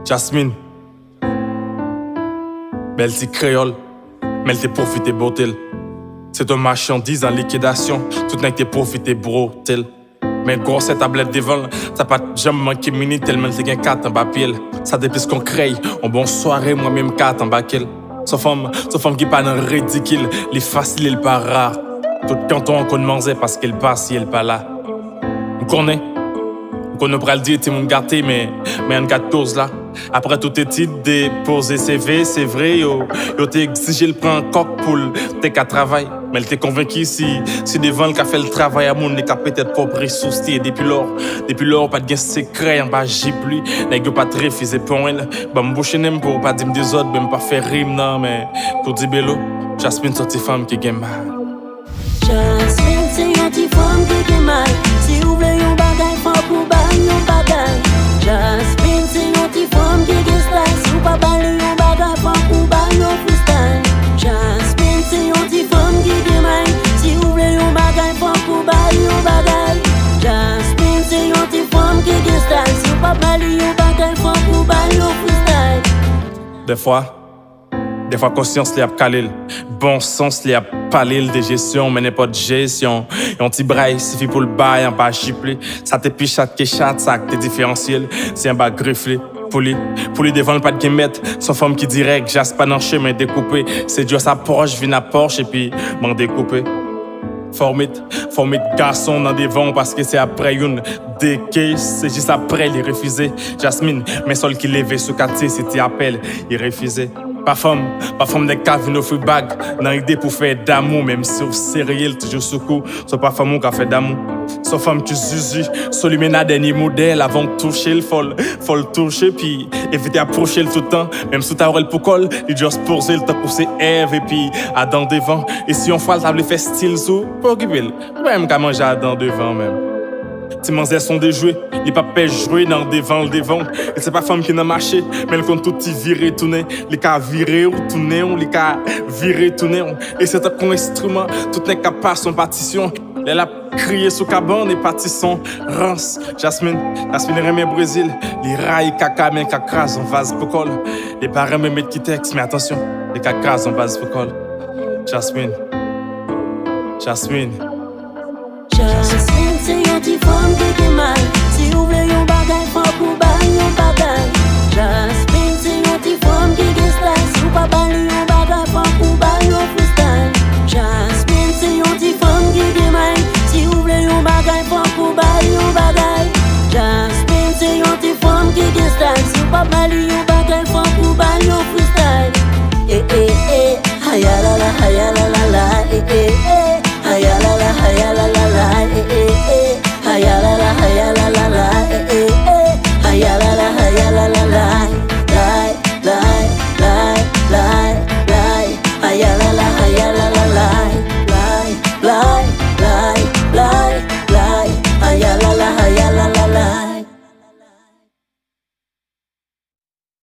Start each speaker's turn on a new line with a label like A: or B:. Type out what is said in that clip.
A: Jasmine, belle petite créole, mais elle t'est profité beauté. C'est un marchandise en liquidation, tout n'est que t'es profité brotel. Mais gros, cette tablette devant, t'as pas jamais manqué mini tellement t'es gain 4 en bas pied. Ça depuis ce qu'on crée, en bonne soirée, moi-même 4 en bas qu'elle. Sauf femme qui pas dans ridicule, les facile, il pas rare. Tout canton qu'on mangeait parce qu'elle passe, si elle pas là. On connaît pas le dire, t'es mon gâté, mais en 14 là. Après tout est déposé CV, c'est vrai, yo t'es exigé le prend coq pour t'es qu'à travail. Mais elle t'est convaincu si devant le qu'a fait le travail à mon n'est qu'à peut-être pas ressourcer. Depuis lors, pas de gain secret, en bas j'ai plus. N'est pas très refusé pour elle. Bah m'bouche n'aime pour pas dire des autres, même pas faire rime, non, mais pour dire bello, Jasmine, sortie femme qui gagne mal.
B: Jasmine, c'est une petite femme qui gagne mal. Si vous voulez un bagage, faut pour bailler un bagage. Jasmine, c'est une petite femme qui gagne style. Si vous pas bailler un bagage, faut pour bailler un freestyle. Jasmine, c'est une petite femme qui gagne mal. Si vous voulez un bagage, faut pour bailler un bagage. Jasmine, c'est une petite femme qui gagne style. Si vous pas bailler un bagage, faut pour bailler un freestyle.
A: Des fois, conscience li a calé, bon sens li a palé de gestion, mais n'est pas de gestion. Yon ti braille, suffit pour le bail, en bas chiplé. Ça te piche, ça te chat, ça te différentiel. C'est un bas grifflé. Pour lui devant pas de guillemette, son femme qui direct, j'asse pas dans le chemin découpé. C'est Dieu sa Porsche, vient à Porsche et puis m'en découpé. Formit garçon dans des vents parce que c'est après une décaisse, c'est juste après les refuser. Jasmine, mais seul qui levait sous quartier, c'était appel, il refusait. Pas femme des caves, nos free bag, dans l'idée pour faire d'amour, même si au sérieux, toujours sous coup, c'est pas femme qui a fait d'amour. Sauf femme qui zuzu, sur lui mena dernier modèle avant de toucher le faut le toucher, puis éviter approcher le tout le temps, même sous ta oreille pour colle, il juste poser le temps pour ses Eve et puis Adam devant. Et si on fait le table, fait style sous, pour occuper même qu'à manger Adam devant même. Tes manzelles sont déjouées, les papés joués dans le devant. Et c'est pas femme qui n'a marché, mais elle compte tout y virer, tourner. Les cas virer ou tourner, les cas virer, tourner. Et c'est un instrument, tout n'est qu'à pas son partition. Elle a crié sous cabane et parti son rance. Jasmine remet Brésil, les rails caca, mais cacras en vase pour colle. Les parents me mettent qui texte, mais attention, les cacras en vase pour colle. Jasmine,
B: Jasmine, c'est une petite femme qui gagne mal. Si vous voulez un bagage, faut pour bailler un bagage. Jasmine, c'est une petite femme qui gagne style. Si vous pas bailler un bagage, faut pour bailler un freestyle. Jasmine, c'est une petite femme qui gagne mal. Si vous voulez un bagage, faut pour bailler un bagage. Jasmine, c'est une petite femme qui gagne style. Si vous pas bailler un bagage, faut pour bailler un freestyle. Eh eh eh, haya la la, haya la la la, eh eh eh. Haya la la, haya la la la, eh eh eh. Haya la la, haya la la la, eh eh eh. Haya la la, haya la la la, lie, lie, lie, lie, lie. Haya la la, haya la la la, lie, lie, lie, lie, lie. Haya la la, haya la